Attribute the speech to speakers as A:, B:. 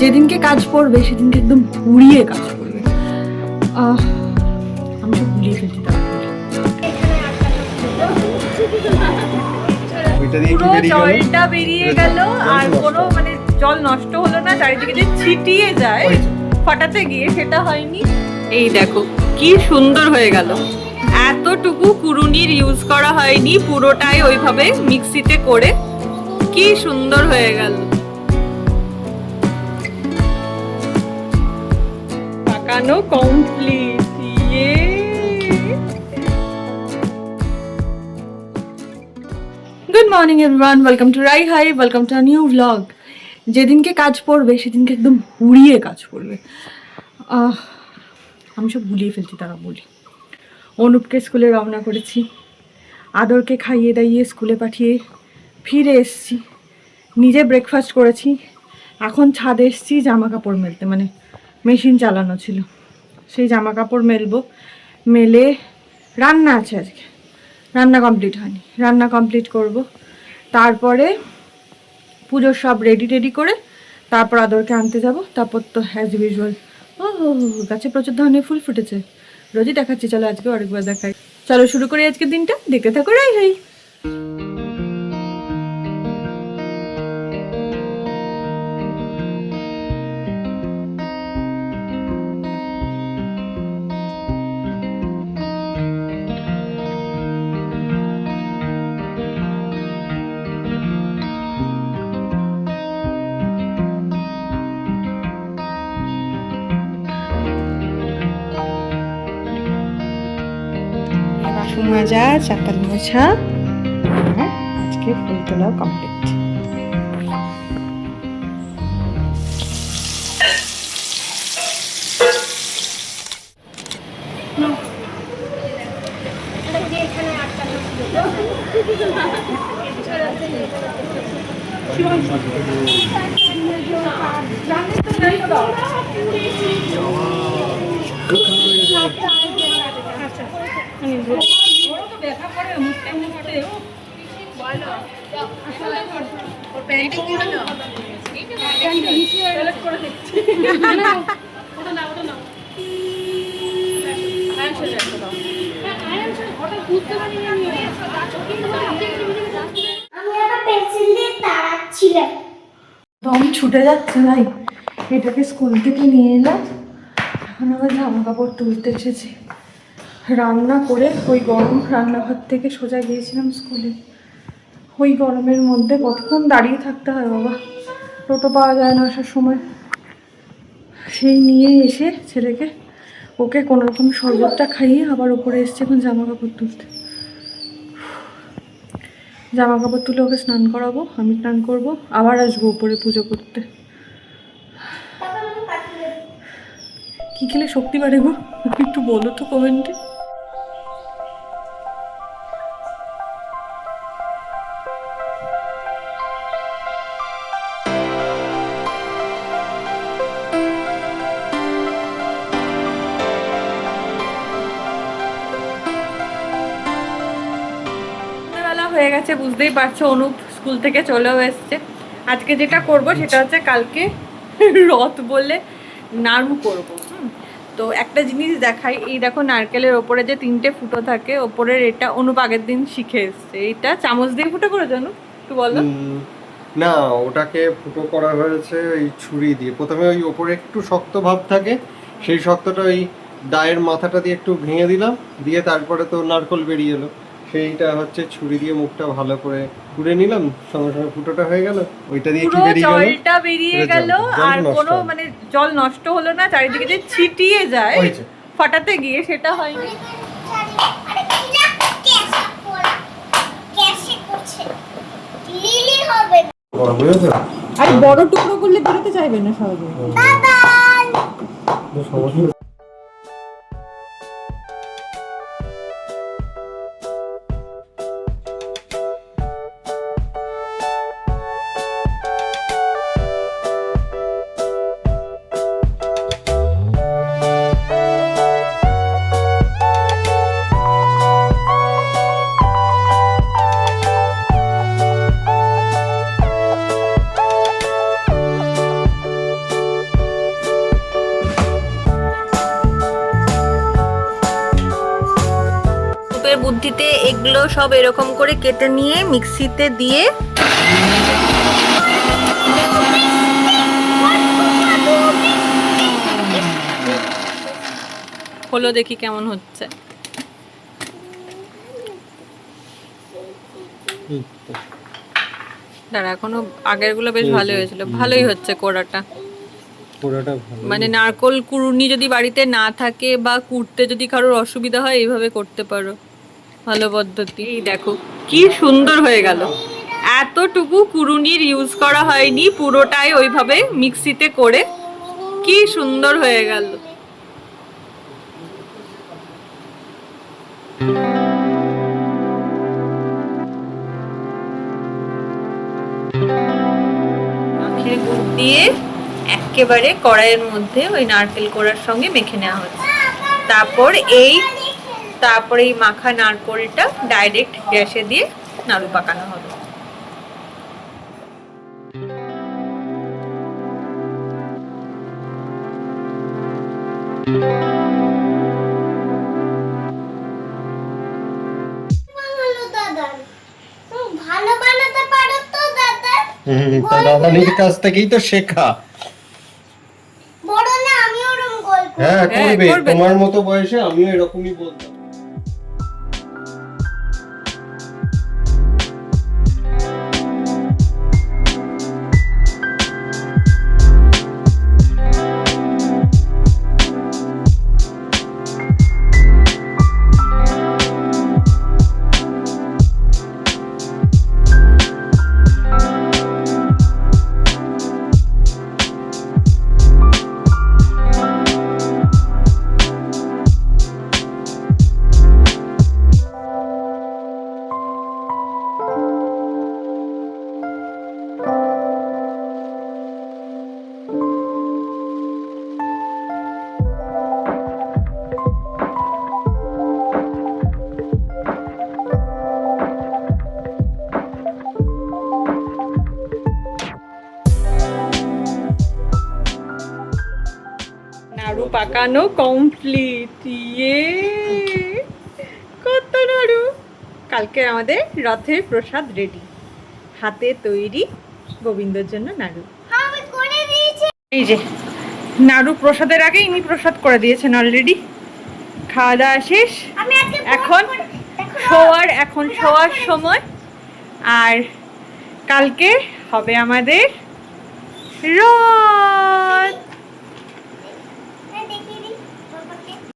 A: যেদিনকে কাজ পড়বে সেদিনকে একদম পুড়িয়ে কাজ করবে। আমি সব ভুলিয়ে ফেলছি পুরো জলটা বেরিয়ে গেল আর কোনো মানে জল নষ্ট হলো না, চারিদিকে যে ছিটিয়ে যায় ফাটাতে গিয়ে সেটা হয়নি। এই দেখো কি সুন্দর হয়ে গেল, এতটুকু কুড়ুনির ইউজ করা হয়নি, পুরোটাই ওইভাবে মিক্সিতে করে কি সুন্দর হয়ে গেল। পাকানো কমপ্লিট। ইয়ে good morning everyone, welcome to Rai hi, welcome to a new blog. যেদিনকে কাজ পড়বে সেদিনকে একদম পুড়িয়ে কাজ পড়বে। আমি সব ভুলিয়ে ফেলছি, তারা বলি। অনুপকে স্কুলে রওনা করেছি, আদরকে খাইয়ে দাইয়ে স্কুলে পাঠিয়ে ফিরে এসছি, নিজে ব্রেকফাস্ট করেছি, এখন ছাদে এসছি জামা কাপড় মেলতে, মানে মেশিন চালানো ছিল, সেই জামা কাপড় মেলবো। মেলে রান্না আছে আজকে, রান্না কমপ্লিট হয়নি, রান্না কমপ্লিট করব। তারপরে পুজোর সব রেডি করে তারপর আদরকে আনতে যাব। তারপর তো অ্যাজ ইউজুয়াল গাছে প্রচুর ধরনের ফুল ফুটেছে, রোজই দেখাচ্ছি, চলো আজকে আরেকবার দেখাই। চলো শুরু করি আজকের দিনটা, দেখতে থাকো রাই হাই। বাসন মাজা, চাতাল মোছা, আজকে ফুল তোলা কমপ্লিট। দম ছুটে যাচ্ছে ভাই, এটাকে স্কুল থেকে নিয়ে এলাম, এখন আবার জামা কাপড় তুলতে এসেছি। রান্না করে ওই গরম রান্নাঘর থেকে সোজা গিয়েছিলাম স্কুলে। ওই গরমের মধ্যে কতক্ষণ দাঁড়িয়ে থাকতে হয় বাবা, টোটো পাওয়া যায় না আসার সময়। সেই নিয়ে এসে ছেলেকে, ওকে কোনোরকম শরবতটা খাইয়ে আবার উপরে এসছে এখন জামা কাপড় তুলতে। জামা কাপড় তুলে ওকে স্নান করাবো, আমি স্নান করব, আবার আসবো উপরে পুজো করতে। কি খেলে শক্তি বাড়ে গো, একটু বলো তো কমেন্টে। হয়ে গেছে, বুঝতেই পারছো, অনুপ স্কুল থেকে চলেও এসছে। আজকে যেটা করব সেটা হচ্ছে কালকে রথ বলে নাড়ু করব। তো একটা জিনিস দেখাই, এই দেখো নারকেলের ওপরে যে 3টে ফুটো থাকে ওপরের, এটা অনুপ আগের দিন শিখে এসছে। এইটা চামচ দিয়ে ফুটো করে জানো, একটু বলো।
B: না, ওটাকে ফুটো করা হয়েছে এই ছুরি দিয়ে। প্রথমে ওই ওপরে একটু শক্ত ভাব থাকে, সেই শক্তটা ওই দায়ের মাথাটা দিয়ে একটু ভেঙে দিলাম, দিয়ে তারপরে তো নারকেল বেরিয়ে এলো, সেইটা হচ্ছে ছুরি দিয়ে মুখটা ভালো করে পুড়ে নিলাম, সঙ্গে সঙ্গে ফুটোটা হয়ে গেল। ওইটা দিয়ে কি বেরিয়ে গেল,
A: জলটা বেরিয়ে গেল আর কোনো মানে জল নষ্ট হলো না, চারিদিকে যে ছিটিয়ে যায় ফাটাতে গিয়ে সেটা হয়নি। আর বড় টুকরো করলে বেরোতে চাইবে না সহজে। বুদ্ধিতে এগুলো সব এরকম করে কেটে নিয়ে মিক্সিতে দিয়ে হলো, দেখি কেমন হচ্ছে। দাঁড়া, এখনো আগের গুলো বেশ ভালোই হয়েছিল। ভালোই হচ্ছে কোড়াটা। মানে নারকোল কুড়ুনি যদি বাড়িতে না থাকে বা কুড়তে যদি কারোর অসুবিধা হয় এইভাবে করতে পারো, ভালো পদ্ধতি। এই দেখো কি সুন্দর হয়ে গেল। এতটুকু কুড়ুনির ইউজ করা হয়নি, পুরোটাই ওইভাবে মিক্সিতে করে কি সুন্দর হয়ে গেল। আখের গুড় দিয়ে একেবারে কড়াইয়ের মধ্যে ওই নারকেল কোড়ার সঙ্গে মেখে নেওয়া হচ্ছে। তারপর এই মাখা নারকেলটা ডাইরেক্ট গ্যাসে দিয়ে নাড়ু পাকানো হবে।
B: দাদানির কাছ থেকেই তো শেখা। হ্যাঁ করবে, তোমার মতো বয়সে আমিও এরকমই বলতাম।
A: নাড়ু পাকানো কমপ্লিট। ইয়ে, কত নাড়ু! কালকে আমাদের রথের প্রসাদ রেডি, হাতে তৈরি গোবিন্দর জন্য নাড়ু। এই যে নাড়ু প্রসাদের আগে ইনি প্রসাদ করে দিয়েছেন অলরেডি। খাওয়া দাওয়া শেষ, এখন শোয়ার সময়। আর কালকে হবে আমাদের রথ।